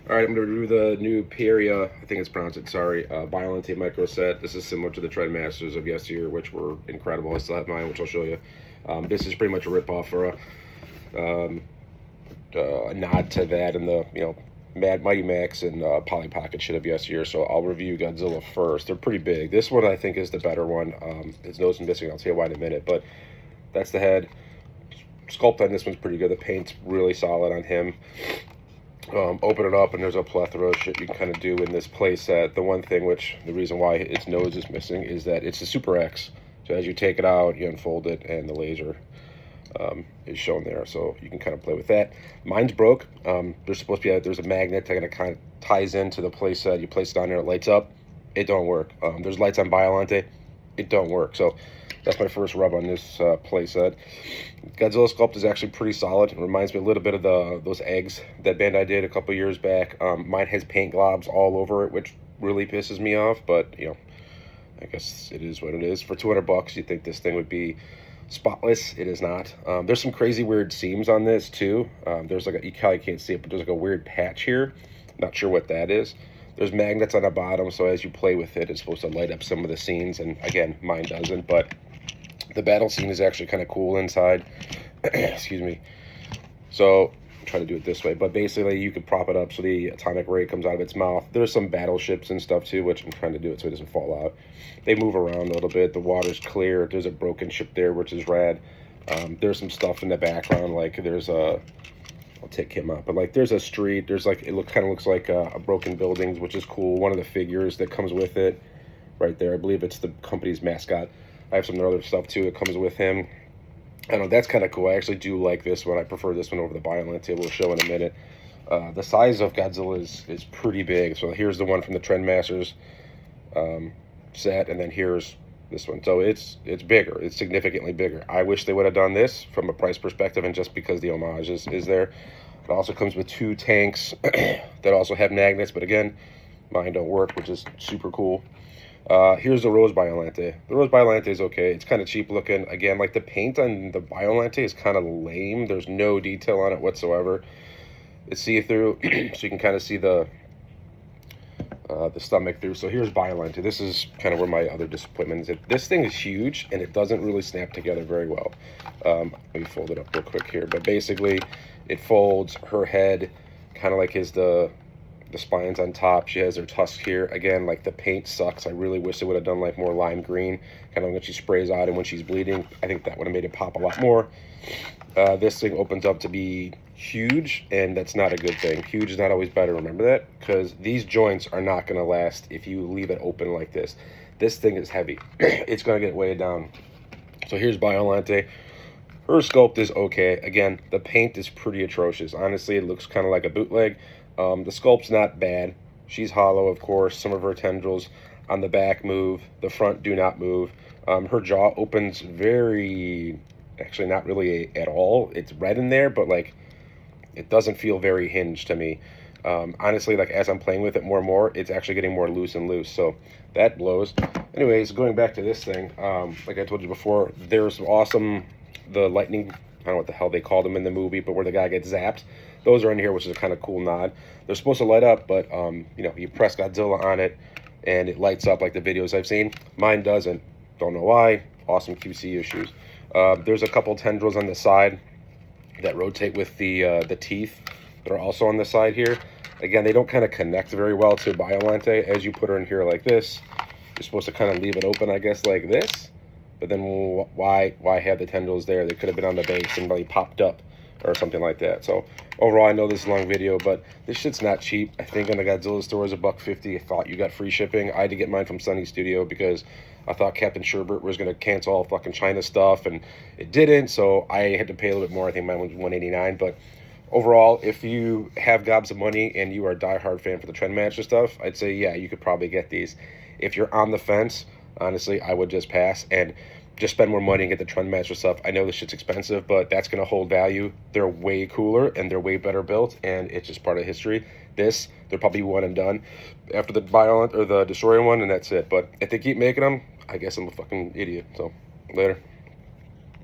All right, I'm going to review the new Peria, I think it's pronounced it, sorry, Violente Micro Set. This is similar to the Trendmasters of yesteryear, which were incredible. I still have mine, which I'll show you. This is pretty much a ripoff or a nod to that and the, Mad Mighty Max and Polly Pocket shit of yesteryear. So I'll review Godzilla first. They're pretty big. This one I think is the better one. His nose is missing. I'll tell you why in a minute. But that's the head. Sculpt on this one's pretty good. The paint's really solid on him. Open it up and there's a plethora of shit you can kind of do in this playset. The one thing which, the reason why its nose is missing is that it's a Super X. So as you take it out, you unfold it and the laser is shown there. So you can kind of play with that. Mine's broke. There's supposed to be there's a magnet that kind of ties into the playset. You place it on there, it lights up. It don't work. There's lights on Violante. It don't work. So that's my first rub on this playset. Godzilla sculpt is actually pretty solid. It reminds me a little bit of those eggs that Bandai did a couple years back. Mine has paint globs all over it, which really pisses me off. But I guess it is what it is. For $200, you'd think this thing would be spotless. It is not. There's some crazy weird seams on this too. There's like you probably can't see it, but there's like a weird patch here. Not sure what that is. There's magnets on the bottom, so as you play with it, it's supposed to light up some of the scenes, and again, mine doesn't, but the battle scene is actually kind of cool inside. Excuse me. So, I'm trying to do it this way, but basically you could prop it up so the atomic ray comes out of its mouth. There's some battleships and stuff too, which I'm trying to do it so it doesn't fall out. They move around a little bit. The water's clear. There's a broken ship there, which is rad. There's some stuff in the background, like there's a... I'll take him up, but like there's a street, there's like it kind of looks like a broken buildings, which is cool. One of the figures that comes with it right there, I believe it's the company's mascot. I have some other stuff too that comes with him. I know that's kind of cool. I actually do like this one. I prefer this one over the Violante. We'll show in a minute. The size of Godzilla is pretty big. So here's the one from the Trendmasters set, and then here's this one. So it's bigger. It's significantly bigger. I wish they would have done this from a price perspective, and just because the homage is there. It also comes with 2 tanks that also have magnets, but again, mine don't work, which is super cool. Here's the Rose Violante. The Rose Violante is okay. It's kind of cheap looking. Again, like the paint on the Violante is kind of lame. There's no detail on it whatsoever. It's see-through, so you can kind of see the stomach through. So here's Violante. This is kind of where my other disappointment is. This thing is huge, and it doesn't really snap together very well. Let me fold it up real quick here. But basically, it folds her head, kind of like the spines on top. She has her tusks here. Again, like the paint sucks. I really wish they would have done like more lime green, kind of when she sprays out and when she's bleeding. I think that would have made it pop a lot more. This thing opens up to be huge, and that's not a good thing. Huge is not always better, remember that? Because these joints are not going to last if you leave it open like this. This thing is heavy. It's going to get weighed down. So here's Violante. Her sculpt is okay. Again, the paint is pretty atrocious. Honestly, it looks kind of like a bootleg. The sculpt's not bad. She's hollow, of course. Some of her tendrils on the back move. The front do not move. Her jaw opens very... Actually, not really at all. It's red in there, but like it doesn't feel very hinged to me. Honestly, like as I'm playing with it more and more, it's actually getting more loose and loose. So that blows. Anyways, going back to this thing, like I told you before, there's the lightning, I don't know what the hell they called them in the movie, but where the guy gets zapped. Those are in here, which is a kind of cool nod. They're supposed to light up, but you press Godzilla on it and it lights up like the videos I've seen. Mine doesn't. Don't know why. Awesome QC issues. There's a couple tendrils on the side that rotate with the teeth that are also on the side here. Again, they don't kind of connect very well to Violante. As you put her in here like this, you're supposed to kind of leave it open, I guess, like this. But then why have the tendrils there? They could have been on the base and really popped up or something like that. So overall, I know this is a long video, but this shit's not cheap. I think in the Godzilla store is $1.50. I thought you got free shipping. I had to get mine from Sunny Studio because I thought Captain Sherbert was going to cancel all fucking China stuff, and it didn't, so I had to pay a little bit more. I think mine was $189, but overall, if you have gobs of money and you are a diehard fan for the Trendmaster stuff, I'd say, yeah, you could probably get these. If you're on the fence, honestly, I would just pass and just spend more money and get the Trendmaster stuff. I know this shit's expensive, but that's going to hold value. They're way cooler, and they're way better built, and it's just part of history. This, they're probably one and done after the Violent or the Destroyer one, and that's it. But if they keep making them, I guess I'm a fucking idiot. So, later.